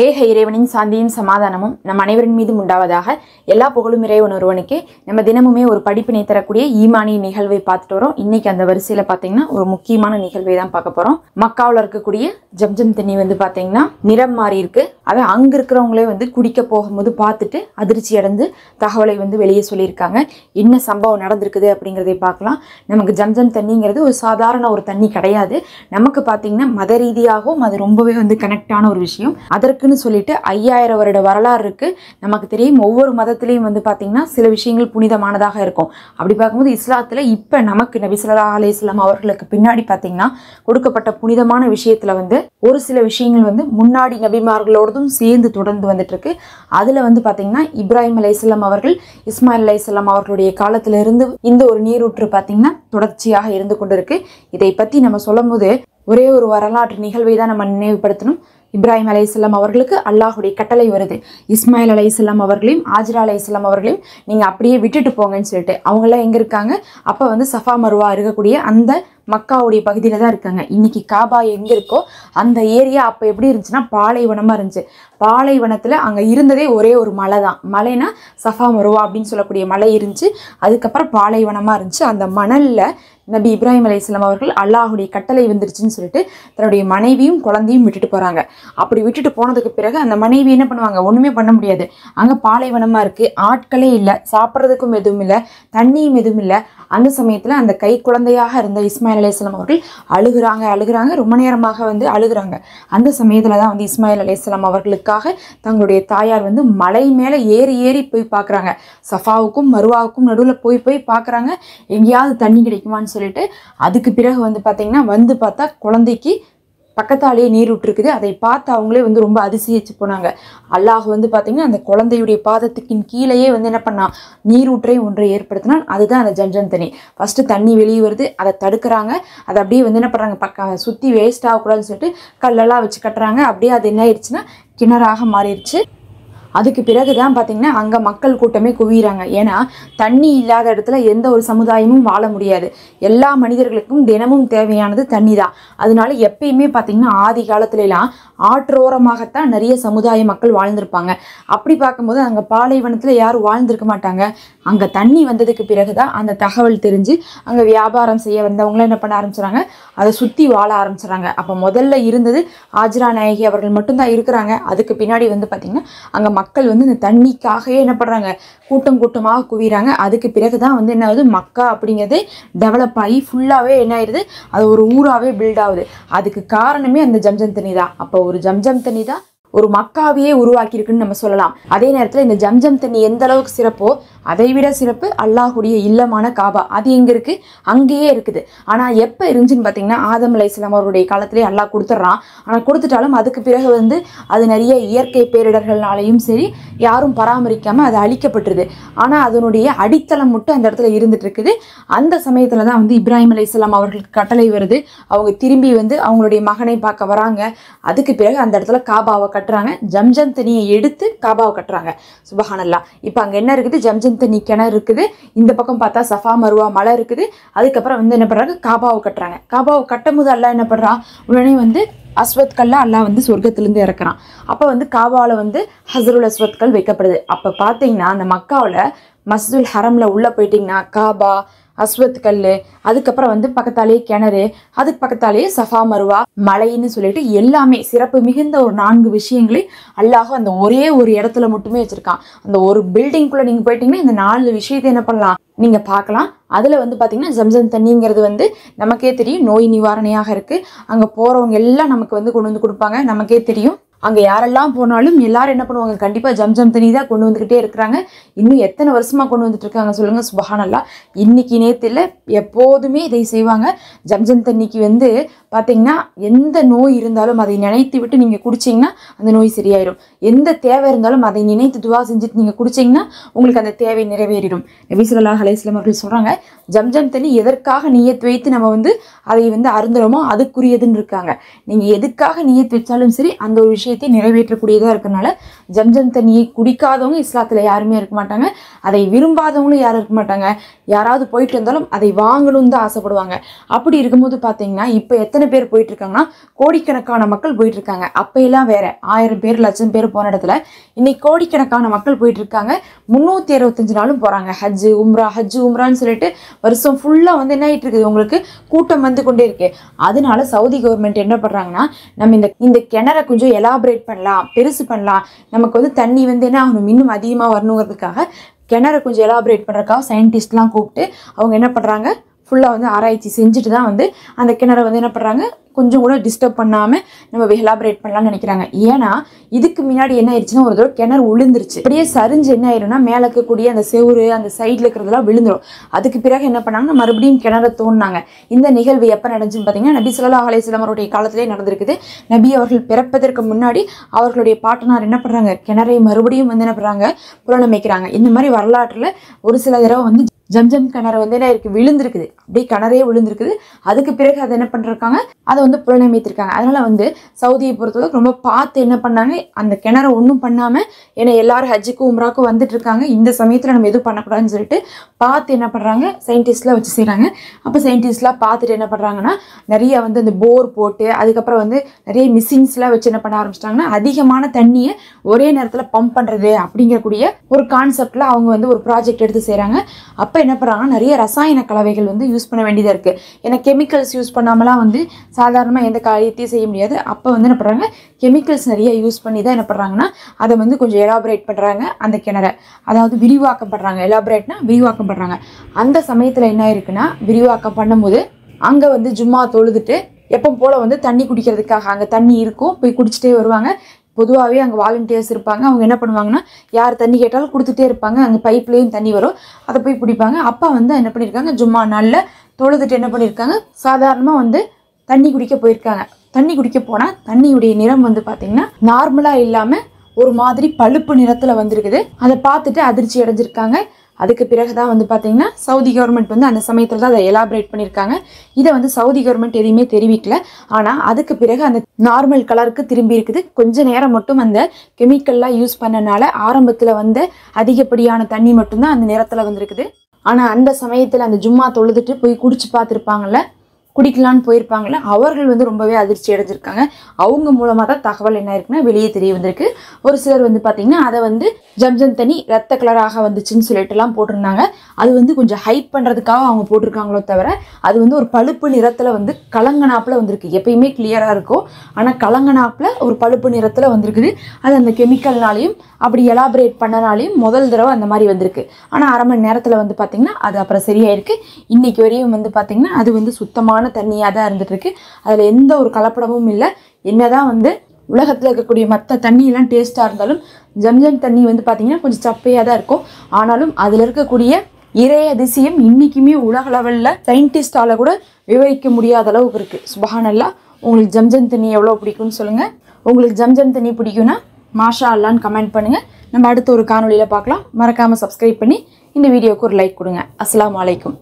ஏக இறைவனின் சாந்தியும் சமாதானமும் நம் அனைவரின் மீதும் உண்டாவதாக. எல்லா புகழும் இறைவன் ஒருவனுக்கே. நம்ம தினமுமே ஒரு படிப்பினை தரக்கூடிய ஈமானிய நிகழ்வை பார்த்துட்டு வரோம். இன்னைக்கு அந்த வரிசையில பாத்தீங்கன்னா ஒரு முக்கியமான நிகழ்வை தான் பார்க்க போறோம். மக்காவில் இருக்கக்கூடிய ஜம்ஜம் தண்ணி பாத்தீங்கன்னா நிறம் மாறி இருக்கு. அதை அங்க இருக்கிறவங்களே குடிக்க போகும்போது பார்த்துட்டு அதிர்ச்சி அடைந்து தகவலை வெளியே சொல்லியிருக்காங்க. என்ன சம்பவம் நடந்திருக்குது அப்படிங்கிறதை பார்க்கலாம். நமக்கு ஜம்ஜம் தண்ணிங்கிறது ஒரு சாதாரண ஒரு தண்ணி கிடையாது. நமக்கு பாத்தீங்கன்னா மத ரீதியாகவும் அது ரொம்பவே கனெக்டான ஒரு விஷயம். அதற்கு சொல்லிட்டு 5000 வருட வரலாறு இருக்கு. நமக்கு தெரியும் ஒவ்வொரு மதத்திலையும் பாத்தீங்கன்னா சில விஷயங்கள் புனிதமானதாக இருக்கும். அப்படி பார்க்கும்போது இஸ்லாத்துல இப்ப நமக்கு நபி ஸல்லல்லாஹு அலைஹி வஸல்லம் அவர்களுக்கு பின்னாடி பாத்தீங்கன்னா கொடுக்கப்பட்ட புனிதமான விஷயத்துல ஒரு சில விஷயங்கள் முன்னாடி நபிமார்களோடதும் சேர்ந்து தொடர்ந்து வந்துட்டு இருக்கு. அதுல பாத்தீங்கன்னா இப்ராஹிம் அலைஹிஸ்ஸலாம் அவர்கள் இஸ்மாயில் அலைஹிஸ்ஸலாம் அவர்களுடைய காலத்திலிருந்து இந்த ஒரு நீரூற்று பாத்தீங்கன்னா தொடர்ச்சியாக இருந்து கொண்டிருக்கு. இதை பத்தி நம்ம சொல்லும் போது ஒரே ஒரு வரலாற்று நிகழ்வை தான் நம்ம நினைவுபடுத்தணும். இப்ராஹிம் அலைஹிஸ்ஸலாம் அவர்களுக்கு அல்லாஹுடைய கட்டளை வருது. இஸ்மாயில் அலைஹிஸ்ஸலாம் அவர்களையும் ஆஜரா அலைஹிஸ்ஸலாம் அவர்களையும் நீங்க அப்படியே விட்டுட்டு போங்கன்னு சொல்லிட்டு. அவங்களாம் எங்க இருக்காங்க? அப்ப சஃபா மருவா இருக்கக்கூடிய அந்த மக்காவுடைய பகுதியில தான் இருக்காங்க. இன்னைக்கு காபா எங்க இருக்கோ அந்த ஏரியா அப்ப எப்படி இருந்துச்சுன்னா பாலைவனமா இருந்துச்சு. பாலைவனத்துல அங்க இருந்ததே ஒரே ஒரு மலை தான். மலைனா சஃபா மருவா அப்படின்னு சொல்லக்கூடிய மலை இருந்துச்சு. அதுக்கப்புறம் பாலைவனமா இருந்துச்சு. அந்த மணல்ல நபி இப்ராஹிம் அலைஹிஸ்ஸலாம் அவர்கள் அல்லாஹுடைய கட்டளை வந்துருச்சுன்னு சொல்லிட்டு தன்னுடைய மனைவியும் குழந்தையும் விட்டுட்டு போறாங்க. அப்படி விட்டுட்டு போனதுக்கு பிறகு அந்த மனைவி என்ன பண்ணுவாங்க? ஒண்ணுமே பண்ண முடியாது. அங்க பாலைவனமா இருக்கு, ஆட்களே இல்லை, சாப்பிட்றதுக்கும் எதுவும் இல்லை, தண்ணியும் எதுவும் இல்லை. அந்த சமயத்துல அந்த கை குழந்தையாக இருந்த இஸ்மாயில் அலைஹிஸ்ஸலாம் அவர்கள் அழுகுறாங்க ரொம்ப நேரமாக அழுகுறாங்க. அந்த சமயத்துல தான் இஸ்மாயில் அலைஹிஸ்ஸலாம் அவர்களுக்காக தங்களுடைய தாயார் மலை மேல ஏறி ஏறி போய் பாக்குறாங்க. சஃபாவுக்கும் மருவாவுக்கும் நடுவுல போய் பாக்குறாங்க, எங்கேயாவது தண்ணி கிடைக்குமான்னு சொல்லிட்டு. அதுக்கு பிறகு பாத்தீங்கன்னா பார்த்தா குழந்தைக்கு பக்கத்தாலேயே நீர் விட்டுருக்குது. அதை பார்த்து அவங்களே ரொம்ப அதிசயிச்சு போனாங்க. அல்லாஹ் பாத்தீங்கன்னா அந்த குழந்தையுடைய பாதத்துக்கின் கீழேயே என்ன பண்ணா நீரூற்றை ஒன்றை ஏற்படுத்தினால். அதுதான் அந்த ஜம்ஜம் தண்ணி. ஃபர்ஸ்ட் தண்ணி வெளியே வருது, அதை தடுக்கிறாங்க. அதை அப்படியே என்ன பண்றாங்க, சுத்தி வேஸ்ட் ஆகக்கூடாதுன்னு சொல்லிட்டு கல்லெல்லாம் வச்சு கட்டுறாங்க. அப்படியே அது என்ன ஆயிடுச்சுன்னா கிணறாக மாறிடுச்சு. அதுக்கு பிறகுதான் பாத்தீங்கன்னா அங்க மக்கள் கூட்டமே குவிறாங்க. ஏன்னா தண்ணி இல்லாத இடத்துல எந்த ஒரு சமுதாயமும் வாழ முடியாது. எல்லா மனிதர்களுக்கும் தினமும் தேவையானது தண்ணி தான். அதனால எப்பயுமே பாத்தீங்கன்னா ஆதி காலத்துல எல்லாம் ஆற்றோரமாகத்தான் நிறைய சமுதாய மக்கள் வாழ்ந்திருப்பாங்க. அப்படி பார்க்கும்போது அங்க பாலைவனத்துல யாரும் வாழ்ந்திருக்க மாட்டாங்க. அங்க தண்ணி வந்ததுக்கு பிறகுதான் அந்த தகவல் தெரிஞ்சு அங்க வியாபாரம் செய்ய வந்தவங்களும் என்ன பண்ண ஆரம்பிச்சுறாங்க, அதை சுத்தி வாழ ஆரம்பிச்சுறாங்க. அப்ப முதல்ல இருந்தது ஆஜ்ரா நாயகி அவர்கள் மட்டும்தான் இருக்கிறாங்க. அதுக்கு பின்னாடி பாத்தீங்கன்னா அங்க மக்கள் இந்த தண்ணிக்காகவே என்ன பண்றாங்க, கூட்டம் கூட்டமாக குவிறாங்க. அதுக்கு பிறகுதான் என்ன ஆகுது, மக்கா அப்படிங்கிறது டெவலப் ஆகி ஃபுல்லாவே என்ன ஆயிடுது, அது ஒரு ஊராவே பில்ட் ஆகுது. அதுக்கு காரணமே அந்த ஜம்ஜம் தண்ணி தான். அப்போ ஒரு ஜம்ஜம் தண்ணி தான் ஒரு மக்காவையே உருவாக்கி இருக்குன்னு நம்ம சொல்லலாம். அதே நேரத்துல இந்த ஜம்ஜம் தண்ணி எந்த அளவுக்கு சிறப்போ அதை விட சிறப்பு அல்லாஹுடைய இல்லமான காபா. அது எங்க இருக்கு? அங்கேயே இருக்குது. ஆனா எப்ப இருந்துச்சுன்னு பாத்தீங்கன்னா ஆதம் அலைஹிஸ்ஸலாம் அவருடைய காலத்திலேயே அல்லாஹ் கொடுத்துட்றான். ஆனா கொடுத்துட்டாலும் அதுக்கு பிறகு அது நிறைய இயற்கை பேரிடர்கள்னாலையும் சரி யாரும் பராமரிக்காம அது அழிக்கப்பட்டுருது. ஆனா அதனுடைய அடித்தளம் மட்டும் அந்த இடத்துல இருந்துட்டு இருக்குது. அந்த சமயத்துலதான் இப்ராஹிம் அலைஹிஸ்ஸலாம் அவர்களுக்கு கட்டளை வருது. அவங்க திரும்பி அவங்களுடைய மகனை பார்க்க வராங்க. அதுக்கு பிறகு அந்த இடத்துல காபாவை கட்டுறாங்க. ஜம்ஜம் தண்ணியை எடுத்து காபாவை கட்டுறாங்க. சுபஹானல்லாஹ். இப்ப அங்க என்ன இருக்குது? ஜம்ஜம் தண்ணி கிணறு இருக்குது. இந்த பக்கம் பார்த்தா சஃபா மருவா மலை இருக்குது. அதுக்கப்புறம் என்ன பண்றாங்க, காபாவை கட்டுறாங்க. காபாவை கட்டும் போது அல்லாஹ் என்ன பண்றான், உடனே அஸ்வத் கல்ல அல்லாஹ் சொர்க்கத்திலிருந்து இறக்குறான். அப்ப காபாவில் ஹஜருல் அஸ்வத் கல் வைக்கப்படுது. அப்ப பாத்தீங்கன்னா அந்த மக்காவில் மஸ்ஜிதுல் ஹரம்ல உள்ள போயிட்டீங்கன்னா காபா, அஸ்வத் கல்லு, அதுக்கப்புறம் பக்கத்தாலேயே கிணறு, அதுக்கு பக்கத்தாலேயே சஃபா மருவா மலைன்னு சொல்லிட்டு எல்லாமே சிறப்பு மிகுந்த ஒரு 4 விஷயங்களை அல்லாஹ் அந்த ஒரே ஒரு இடத்துல மட்டுமே வச்சிருக்கான். அந்த ஒரு பில்டிங்குள்ள நீங்க போயிட்டீங்கன்னா இந்த 4 விஷயத்தை என்ன பண்ணலாம், நீங்க பார்க்கலாம். அதுல பாத்தீங்கன்னா ஜம்ஜம் தண்ணிங்கிறது நமக்கே தெரியும் நோய் நிவாரணையாக இருக்கு. அங்க போறவங்க எல்லாம் நமக்கு கொண்டு கொடுப்பாங்க. நமக்கே தெரியும் அங்க யாரெல்லாம் போனாலும் எல்லாரும் என்ன பண்ணுவாங்க, கண்டிப்பா ஜம்ஜம் தண்ணி தான் கொண்டு வந்துகிட்டே இருக்கிறாங்க. இன்னும் எத்தனை வருஷமா கொண்டு வந்துட்டு இருக்காங்க சொல்லுங்க. சுபஹானல்லாஹ். இன்னைக்கு நேத்து இல்ல, எப்போதுமே இதை செய்வாங்க. ஜம்ஜம் தண்ணிக்கு பாத்தீங்கன்னா எந்த நோய் இருந்தாலும் அதை நினைத்து விட்டு நீங்க குடிச்சீங்கன்னா அந்த நோய் சரியாயிரும். எந்த தேவை இருந்தாலும் அதை நினைத்து துவா செஞ்சுட்டு நீங்க குடிச்சீங்கன்னா உங்களுக்கு அந்த தேவை நிறைவேறிடும். நபி ஸல்லல்லாஹு அலைஹி வஸல்லம் அவர்கள் சொல்றாங்க, ஜம்ஜம் தண்ணி எதற்காக நியத் வைத்து நம்ம அதை அருந்துறோமோ அதுக்குரியதுன்னு இருக்காங்க. நீங்க எதுக்காக நியத் வச்சாலும் சரி அந்த ஒரு விஷயம் விஷயத்தை நிறைவேற்றக்கூடியதாக இருக்கனால ஜம்ஜம் தண்ணியை குடிக்காதவங்க இஸ்லாத்தில் யாருமே இருக்க மாட்டாங்க, அதை விரும்பாதவங்களும் யாரும் இருக்க மாட்டாங்க. யாராவது போயிட்டு இருந்தாலும் அதை வாங்கணும்னு தான் ஆசைப்படுவாங்க. அப்படி இருக்கும்போது பார்த்தீங்கன்னா இப்போ எத்தனை பேர் போயிட்டு இருக்காங்கன்னா கோடிக்கணக்கான மக்கள் போயிட்டு இருக்காங்க. அப்போ எல்லாம் வேற 1000 பேர் 1,00,000 பேர் போன இடத்துல இன்னைக்கு கோடிக்கணக்கான மக்கள் போயிட்டு இருக்காங்க. 365 நாளும் போகிறாங்க. ஹஜ்ஜு உம்ரான்னு சொல்லிட்டு வருஷம் ஃபுல்லாக வந்து என்ன ஆகிட்டு இருக்குது, உங்களுக்கு கூட்டம் வந்து கொண்டே இருக்கு. அதனால சவுதி கவர்மெண்ட் என்ன பண்ணுறாங்கன்னா, நம்ம இந்த கிணறை கொஞ்சம் எலாபரேட் பண்ணலாம், பெருசு பண்ணலாம், நமக்கு வந்து தண்ணி வந்து என்ன ஆகணும், இன்னும் அதிகமாக வரணுங்கிறதுக்காக கிணறை கொஞ்சம் எலாபரேட் பண்ணுறதுக்காக சயின்டிஸ்ட்லாம் கூப்பிட்டு அவங்க என்ன பண்ணுறாங்க, ஃபுல்லாக வந்து ஆராய்ச்சி செஞ்சுட்டு தான் வந்து அந்த கிணறை வந்து என்ன பண்ணுறாங்க, கொஞ்சம் கூட டிஸ்டர்ப் பண்ணாமல் நம்ம எலாபரேட் பண்ணலாம்னு நினைக்கிறாங்க. ஏன்னா இதுக்கு முன்னாடி என்ன ஆயிடுச்சுன்னா ஒரு தடவை கிணறு விழுந்துருச்சு. அப்படியே சரிஞ்சு என்ன ஆயிரும்னா மேலே இருக்கக்கூடிய அந்த செவுரு அந்த சைடில் இருக்கிறதெல்லாம் விழுந்துடும். அதுக்கு பிறகு என்ன பண்ணாங்கன்னா மறுபடியும் கிணறு தோண்டினாங்க. இந்த நிகழ்வு எப்போ நடந்துச்சுன்னு பார்த்தீங்கன்னா நபி ஸல்லல்லாஹு அலைஹி வஸல்லம் அவருடைய காலத்திலே நடந்திருக்குது. நபி அவர்கள் பிறப்பதற்கு முன்னாடி அவர்களுடைய பாட்டனார் என்ன பண்ணுறாங்க, கிணறை மறுபடியும் வந்து என்ன பண்ணுறாங்க, புனரமைக்கிறாங்க. இந்த மாதிரி வரலாற்றில் ஒரு சில தடவை வந்து ஜம்ஜம் கிணறு வந்து என்ன இருக்கு, விழுந்திருக்குது, அப்படியே கிணறே விழுந்திருக்குது. அதுக்கு பிறகு அதை என்ன பண்ணிருக்காங்க, அதை வந்து புனரமைத்திருக்காங்க. அதனால வந்து சவுதியை பொறுத்தளவுக்கு ரொம்ப பார்த்து என்ன பண்ணாங்க, அந்த கிணறு ஒன்றும் பண்ணாமல், ஏன்னா எல்லாரும் ஹஜ்ஜுக்கும் உம்ராக்கும் வந்துட்டு இருக்காங்க, இந்த சமயத்தில் நம்ம எதுவும் பண்ணக்கூடாதுன்னு சொல்லிட்டு பார்த்து என்ன பண்ணுறாங்க, சயின்டிஸ்ட்லாம் வச்சு செய்கிறாங்க. அப்போ சயின்டிஸ்ட்லாம் பார்த்துட்டு என்ன பண்ணுறாங்கன்னா நிறைய வந்து அந்த போர் போட்டு அதுக்கப்புறம் வந்து நிறைய மிஷின்ஸ்லாம் வச்சு என்ன பண்ண ஆரம்பிச்சிட்டாங்கன்னா அதிகமான தண்ணியை ஒரே நேரத்தில் பம்ப் பண்ணுறது அப்படிங்கக்கூடிய ஒரு கான்செப்டில் அவங்க வந்து ஒரு ப்ராஜெக்ட் எடுத்து செய்கிறாங்க. அப்போ என்ன பண்ணுறாங்கன்னா நிறைய ரசாயன கலவைகள் வந்து யூஸ் பண்ண வேண்டியதாக இருக்குது. ஏன்னா கெமிக்கல்ஸ் யூஸ் பண்ணாமலாம் வந்து சாதாரணமாக எந்த காரியத்தையும் செய்ய முடியாது. அப்போ வந்து என்ன பண்ணுறாங்க, கெமிக்கல்ஸ் நிறைய யூஸ் பண்ணி தான் என்ன பண்ணுறாங்கன்னா அதை வந்து கொஞ்சம் எலாபரேட் பண்ணுறாங்க, அந்த கிணறை அதாவது விரிவாக்கம் பண்ணுறாங்க. எலாபரேட்னா விரிவாக்கம் பண்ணுறாங்க. அந்த சமயத்தில் என்ன இருக்குன்னா விரிவாக்கம் பண்ணும்போது அங்கே வந்து ஜும்மா தொழுதுட்டு எப்போ போல் வந்து தண்ணி குடிக்கிறதுக்காக அங்கே தண்ணி இருக்கும், போய் குடிச்சிட்டே வருவாங்க. பொதுவாகவே அங்கே வாலண்டியர்ஸ் இருப்பாங்க. அவங்க என்ன பண்ணுவாங்கன்னா யார் தண்ணி கேட்டாலும் கொடுத்துட்டே இருப்பாங்க. அங்கே பைப்லேயும் தண்ணி வரும், அதை போய் பிடிப்பாங்க. அப்பா வந்து என்ன பண்ணியிருக்காங்க, ஜும்மா நாளில் தொழுதுட்டு என்ன பண்ணியிருக்காங்க, சாதாரணமாக வந்து தண்ணி குடிக்க போயிருக்காங்க. தண்ணி குடிக்க போனால் தண்ணியுடைய நிறம் வந்து பார்த்திங்கன்னா நார்மலாக இல்லாமல் ஒரு மாதிரி பழுப்பு நிறத்தில் வந்திருக்குது. அதை பார்த்துட்டு அதிர்ச்சி அடைஞ்சிருக்காங்க. அதுக்கு பிறகு தான் வந்து பார்த்தீங்கன்னா சவுதி கவர்மெண்ட் வந்து அந்த சமயத்தில் தான் அதை எலாபரேட் பண்ணியிருக்காங்க. இதை வந்து சவுதி கவர்மெண்ட் எதையுமே தெரிவிக்கல. ஆனால் அதுக்கு பிறகு அந்த நார்மல் கலருக்கு திரும்பி இருக்குது. கொஞ்ச நேரம் மட்டும் அந்த கெமிக்கல்லாம் யூஸ் பண்ணனால ஆரம்பத்தில் வந்து அதிகப்படியான தண்ணி மட்டும்தான் அந்த நிறத்தில் வந்திருக்குது. ஆனால் அந்த சமயத்தில் அந்த ஜும்மா தொழுதுட்டு போய் குடிச்சு பார்த்துருப்பாங்கள்ல, குடிக்கலான்னு போயிருப்பாங்களே, அவர்கள் வந்து ரொம்பவே அதிர்ச்சி அடைஞ்சிருக்காங்க. அவங்க மூலமாக தான் தகவல் என்ன இருக்குன்னா வெளியே தெரிய வந்திருக்கு. ஒரு சிலர் வந்து பார்த்திங்கன்னா அதை வந்து ஜம்ஜம் தண்ணி ரத்த கலராக வந்துச்சுன்னு சொல்லிட்டுலாம் போட்டிருந்தாங்க. அது வந்து கொஞ்சம் ஹைப் பண்ணுறதுக்காக அவங்க போட்டிருக்காங்களோ தவிர அது வந்து ஒரு பழுப்பு நிறத்தில் வந்து கலங்கனாப்பில் வந்திருக்கு. எப்பயுமே கிளியராக இருக்கும், ஆனால் கலங்கனாப்பில் ஒரு பழுப்பு நிறத்தில் வந்திருக்குது. அது அந்த கெமிக்கல்னாலையும் அப்படி எலாபரேட் பண்ணனாலையும் முதல் தடவை அந்த மாதிரி வந்திருக்கு. ஆனால் அரை மணி நேரத்தில் வந்து பார்த்திங்கன்னா அது அப்புறம் சரியாயிருக்கு. இன்றைக்கி வரையும் வந்து பார்த்திங்கன்னா அது வந்து சுத்தமான தண்ணியாக தான் இருந்துகிட்ருக்கு. அதில் எந்த ஒரு கலப்படமும் இல்லை. என்னதான் வந்து உலகத்தில் இருக்கக்கூடிய மற்ற தண்ணியெல்லாம் டேஸ்ட்டாக இருந்தாலும் ஜம்ஜம் தண்ணி வந்து பார்த்திங்கன்னா கொஞ்சம் சப்பையாக தான் இருக்கும். ஆனாலும் அதில் இருக்கக்கூடிய இறை அதிசயம் இன்றைக்குமே உலக லெவலில் சயின்டிஸ்டால் கூட விவரிக்க முடியாத அளவுக்கு இருக்குது. சுபஹானல்லாஹ். உங்களுக்கு ஜம்ஜம் தண்ணி எவ்வளோ பிடிக்கும்னு சொல்லுங்கள். உங்களுக்கு ஜம்ஜம் தண்ணி பிடிக்கும்னா மாஷா அல்லான்னு கமெண்ட் பண்ணுங்கள். நம்ம அடுத்த ஒரு காணொலியில் பார்க்கலாம். மறக்காமல் சப்ஸ்கிரைப் பண்ணி இந்த வீடியோவுக்கு ஒரு லைக் கொடுங்க. அஸ்ஸலாமு அலைக்கும்.